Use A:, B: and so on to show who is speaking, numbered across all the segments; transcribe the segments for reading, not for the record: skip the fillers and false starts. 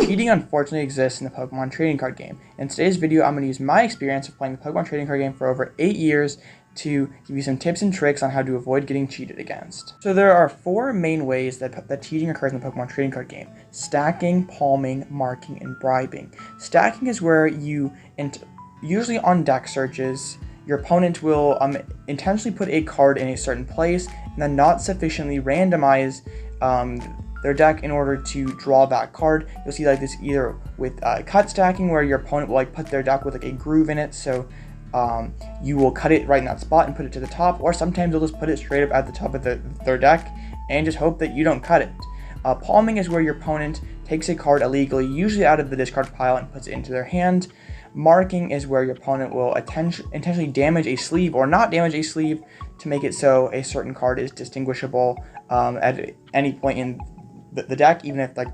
A: Cheating unfortunately exists in the Pokemon trading card game. In today's video, I'm going to use my experience of playing the Pokemon trading card game for over 8 years to give you some tips and tricks on how to avoid getting cheated against. So there are 4 main ways that cheating occurs in the Pokemon trading card game: stacking, palming, marking, and bribing. Stacking is where you, usually on deck searches, your opponent will intentionally put a card in a certain place and then not sufficiently randomize their deck in order to draw that card. You'll see like this either with cut stacking, where your opponent will like put their deck with like a groove in it, so you will cut it right in that spot and put it to the top, or sometimes they'll just put it straight up at the top of their deck and just hope that you don't cut it. Palming is where your opponent takes a card illegally, usually out of the discard pile, and puts it into their hand. Marking is where your opponent will intentionally damage a sleeve or not damage a sleeve to make it so a certain card is distinguishable at any point in the deck, even if like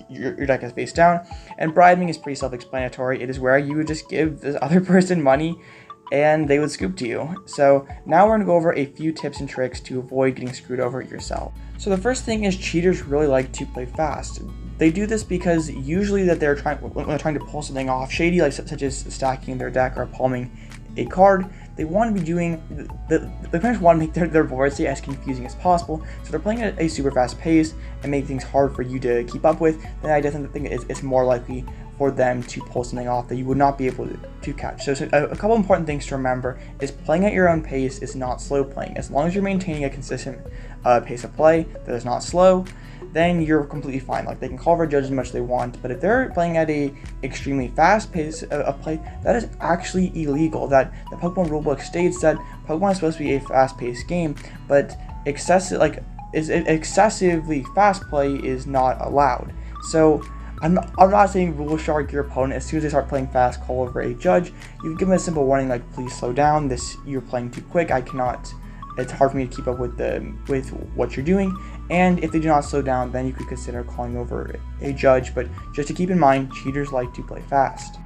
A: your deck is face down. And bribing is pretty self-explanatory. It is where you would just give this other person money and they would scoop to you. So now we're going to go over a few tips and tricks to avoid getting screwed over yourself. So the first thing is, cheaters really like to play fast. They do this because usually that when they're trying to pull something off shady, like such as stacking their deck or palming a card, they want to be doing, they pretty much want to make their board stay as confusing as possible. So they're playing at a super fast pace and make things hard for you to keep up with. Then I definitely think it's more likely for them to pull something off that you would not be able to catch. So a couple important things to remember is playing at your own pace is not slow playing. As long as you're maintaining a consistent pace of play that is not slow, then you're completely fine. Like, they can call for a judge as much as they want, but if they're playing at a extremely fast pace of play, that is actually illegal. That the Pokemon rulebook states that Pokemon is supposed to be a fast-paced game, but excessively fast play is not allowed. So I'm not saying rule shark your opponent as soon as they start playing fast, call over a judge. You can give them a simple warning like, please slow down. You're playing too quick. It's hard for me to keep up with what you're doing. And if they do not slow down, then you could consider calling over a judge. But just to keep in mind, cheaters like to play fast.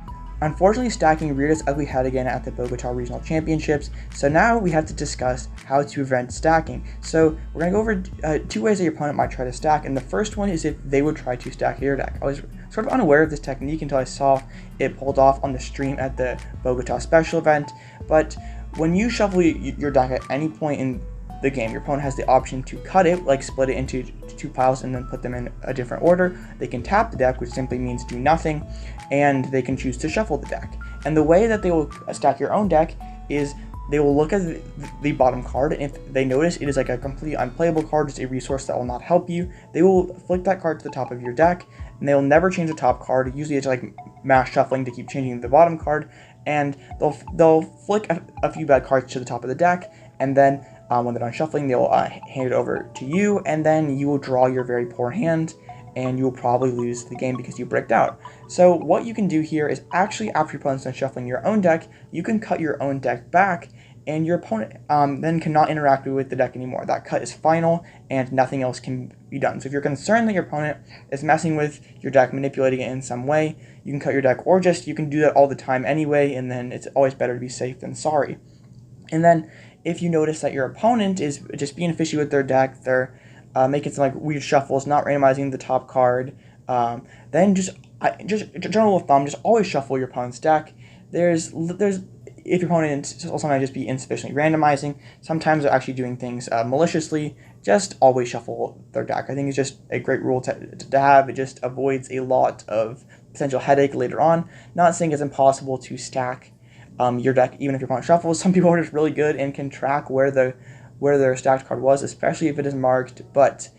A: Unfortunately, stacking reared its ugly head again at the Bogota Regional Championships, so now we have to discuss how to prevent stacking. So we're going to go over 2 ways that your opponent might try to stack, and the first one is if they would try to stack your deck. I was sort of unaware of this technique until I saw it pulled off on the stream at the Bogota special event, but when you shuffle your deck at any point in the game, your opponent has the option to cut it, like split it into 2 piles and then put them in a different order. They can tap the deck, which simply means do nothing, and they can choose to shuffle the deck. And the way that they will stack your own deck is they will look at the bottom card, and if they notice it is like a completely unplayable card, just a resource that will not help you, they will flick that card to the top of your deck, and they will never change the top card. Usually it's like mass shuffling to keep changing the bottom card, and they'll flick a few bad cards to the top of the deck, and then when they're done shuffling, they'll hand it over to you, and then you will draw your very poor hand, and you will probably lose the game because you bricked out. So what you can do here is, actually after your opponent's done shuffling your own deck, you can cut your own deck back, and your opponent then cannot interact with the deck anymore. That cut is final, and nothing else can be done. So if you're concerned that your opponent is messing with your deck, manipulating it in some way, you can cut your deck, or just you can do that all the time anyway, and then it's always better to be safe than sorry. And then if you notice that your opponent is just being fishy with their deck, they're making some like weird shuffles, not randomizing the top card, then just general rule of thumb, just always shuffle your opponent's deck. If your opponent will sometimes just be insufficiently randomizing, sometimes they're actually doing things maliciously, just always shuffle their deck. I think it's just a great rule to have. It just avoids a lot of potential headache later on. Not saying it's impossible to stack your deck even if your opponent shuffles. Some people are just really good and can track where their stacked card was, especially if it is marked, but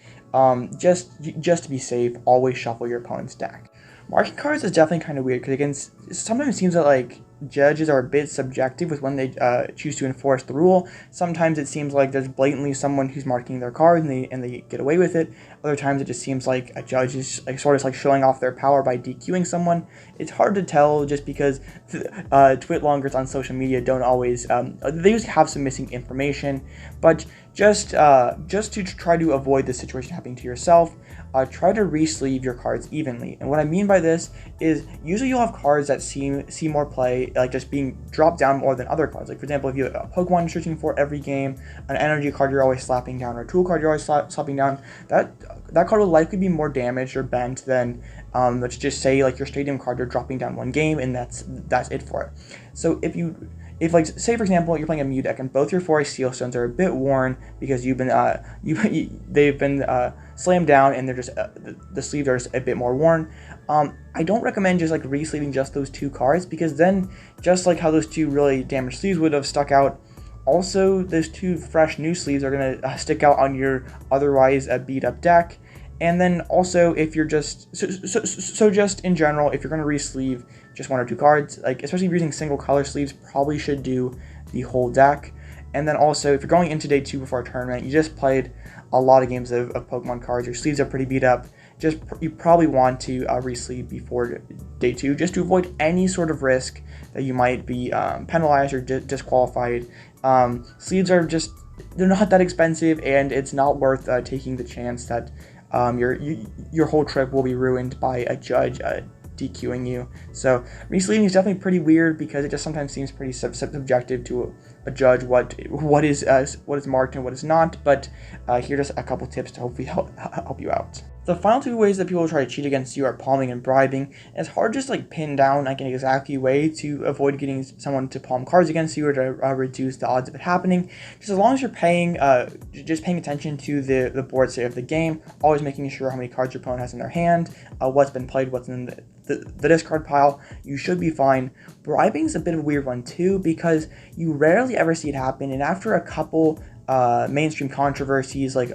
A: just to be safe, always shuffle your opponent's deck. Marking cards is definitely kind of weird, because again, sometimes it seems that like judges are a bit subjective with when they choose to enforce the rule. Sometimes it seems like there's blatantly someone who's marking their card and they get away with it. Other times it just seems like a judge is like sort of like showing off their power by DQing someone. It's hard to tell, just because Twitlongers on social media don't always they usually have some missing information. But just to try to avoid this situation happening to yourself, try to re-sleeve your cards evenly. And what I mean by this is, usually you'll have cards that see more play, like just being dropped down more than other cards. Like, for example, if you have a Pokemon you're searching for every game, an energy card you're always slapping down, or a tool card you're always slapping down, that that card will likely be more damaged or bent than, let's just say, like your stadium card, you're dropping down one game and that's it for it. So if like, say for example, you're playing a Mew deck and both your 4 Steel Stones are a bit worn because they've been slammed down and they're just the sleeves are just a bit more worn. I don't recommend just like re-sleeving just those 2 cards, because then, just like how those 2 really damaged sleeves would have stuck out, also those 2 fresh new sleeves are gonna stick out on your otherwise beat up deck. And then also, if you're just so just in general, if you're going to re-sleeve just 1 or 2 cards, like especially if you're using single color sleeves, probably should do the whole deck. And then also, if you're going into day 2 before a tournament, you just played a lot of games of Pokemon cards, your sleeves are pretty beat up, you probably want to re-sleeve before day 2, just to avoid any sort of risk that you might be penalized or disqualified. Sleeves are they're not that expensive, and it's not worth taking the chance that your whole trip will be ruined by a judge DQing you. So re-sleeving is definitely pretty weird, because it just sometimes seems pretty subjective to a judge what is marked and what is not. But here are just a couple tips to hopefully help you out. The final 2 ways that people try to cheat against you are palming and bribing. It's hard to just like pin down like an exact way to avoid getting someone to palm cards against you, or to reduce the odds of it happening. Just as long as you're paying attention to the board state of the game, always making sure how many cards your opponent has in their hand, what's been played, what's in the discard pile, you should be fine. Bribing is a bit of a weird one too, because you rarely ever see it happen, and after a couple mainstream controversies, like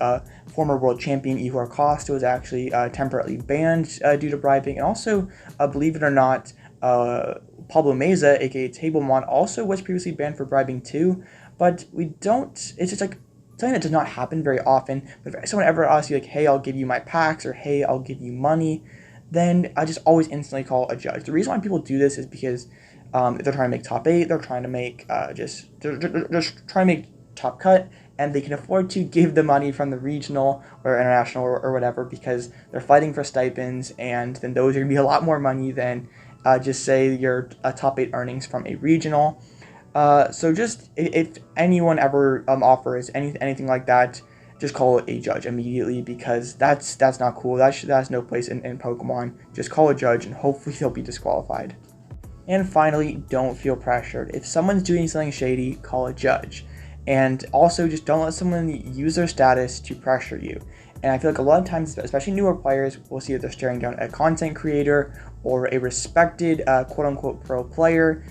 A: former world champion Ihor Costa was actually temporarily banned due to bribing, and also, believe it or not, Pablo Meza, aka Tablemon, also was previously banned for bribing too. But it's just like something that does not happen very often. But if someone ever asks you like, hey, I'll give you my packs, or hey, I'll give you money, then I just always instantly call a judge. The reason why people do this is because if they're trying to make top 8, they're trying to make they're just trying to make top cut, and they can afford to give the money from the regional or international or whatever, because they're fighting for stipends, and then those are going to be a lot more money than just say your top 8 earnings from a regional. So just if anyone ever offers anything like that, just call a judge immediately, because that's not cool. That has no place in Pokemon. Just call a judge and hopefully they'll be disqualified. And finally, don't feel pressured. If someone's doing something shady, call a judge. And also, just don't let someone use their status to pressure you. And I feel like a lot of times, especially newer players, will see that they're staring down a content creator or a respected quote-unquote pro player,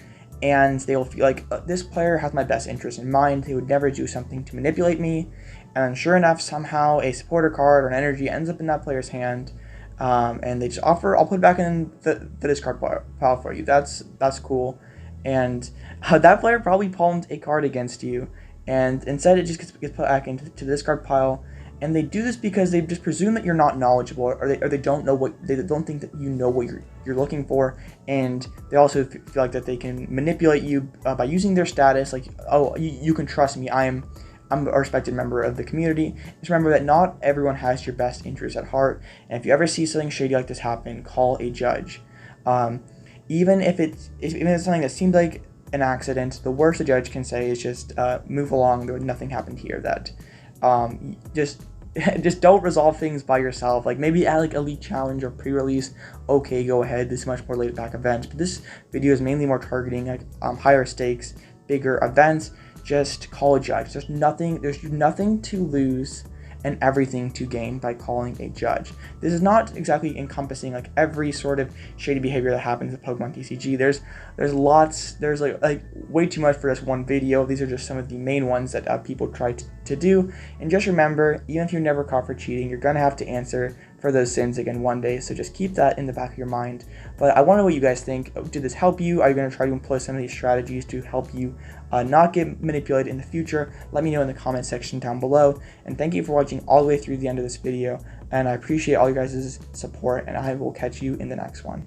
A: and they will feel like this player has my best interest in mind. They would never do something to manipulate me. And sure enough, somehow a supporter card or an energy ends up in that player's hand, and they just offer, I'll put it back in the discard pile for you. That's cool. And that player probably palmed a card against you, and instead it just gets put back into the discard pile. And they do this because they just presume that you're not knowledgeable, or they don't know they don't think that you know what you're looking for, and they also feel like that they can manipulate you by using their status. Like, oh, you can trust me. I'm a respected member of the community. Just remember that not everyone has your best interests at heart, and if you ever see something shady like this happen, call a judge. Even if it's something that seems like an accident, the worst a judge can say is just move along. Nothing happened here. That just don't resolve things by yourself. Like, maybe at like Elite Challenge or pre-release, okay, go ahead. This is much more laid back events, but this video is mainly more targeting like higher stakes, bigger events. Just call a judge. There's nothing to lose and everything to gain by calling a judge. This is not exactly encompassing like every sort of shady behavior that happens with Pokemon TCG. There's lots. There's like way too much for this one video. These are just some of the main ones that people try to do. And just remember, even if you're never caught for cheating, you're gonna have to answer for those sins again one day. So just keep that in the back of your mind. But I want to know what you guys think. Did this help you? Are you going to try to employ some of these strategies to help you not get manipulated in the future? Let me know in the comment section down below. And thank you for watching all the way through the end of this video. And I appreciate all you guys' support, and I will catch you in the next one.